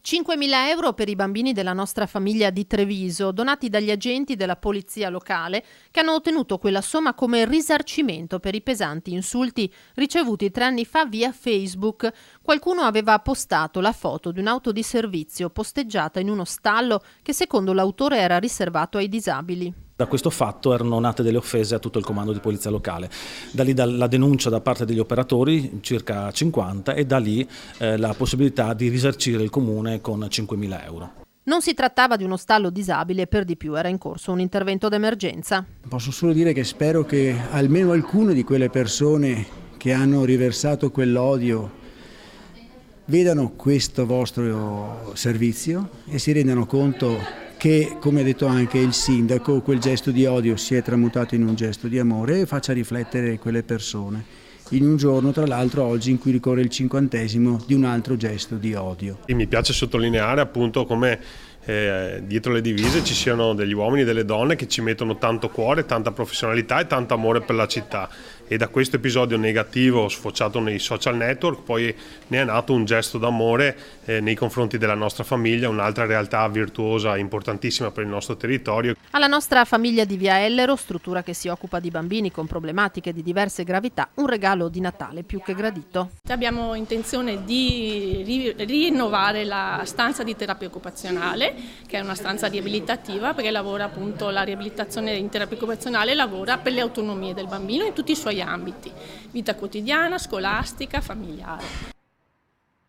5.000 euro per i bambini della nostra famiglia di Treviso, donati dagli agenti della polizia locale, che hanno ottenuto quella somma come risarcimento per i pesanti insulti ricevuti 3 anni fa via Facebook. Qualcuno aveva postato la foto di un'auto di servizio posteggiata in uno stallo che secondo l'autore era riservato ai disabili. Da questo fatto erano nate delle offese a tutto il comando di polizia locale, da lì la denuncia da parte degli operatori, circa 50, e da lì la possibilità di risarcire il comune con 5.000 euro. Non si trattava di uno stallo disabile, per di più era in corso un intervento d'emergenza. Posso solo dire che spero che almeno alcune di quelle persone che hanno riversato quell'odio vedano questo vostro servizio e si rendano conto che, come ha detto anche il sindaco, quel gesto di odio si è tramutato in un gesto di amore e faccia riflettere quelle persone in un giorno, tra l'altro oggi, in cui ricorre il 50° di un altro gesto di odio. E mi piace sottolineare appunto come dietro le divise ci siano degli uomini e delle donne che ci mettono tanto cuore, tanta professionalità e tanto amore per la città, e da questo episodio negativo sfociato nei social network poi ne è nato un gesto d'amore nei confronti della nostra famiglia, un'altra realtà virtuosa importantissima per il nostro territorio. Alla nostra famiglia di Via Ellero, struttura che si occupa di bambini con problematiche di diverse gravità, un regalo di Natale più che gradito. Abbiamo intenzione di rinnovare la stanza di terapia occupazionale, che è una stanza riabilitativa, perché lavora appunto la riabilitazione in terapia occupazionale, lavora per le autonomie del bambino in tutti i suoi ambiti, vita quotidiana, scolastica, familiare.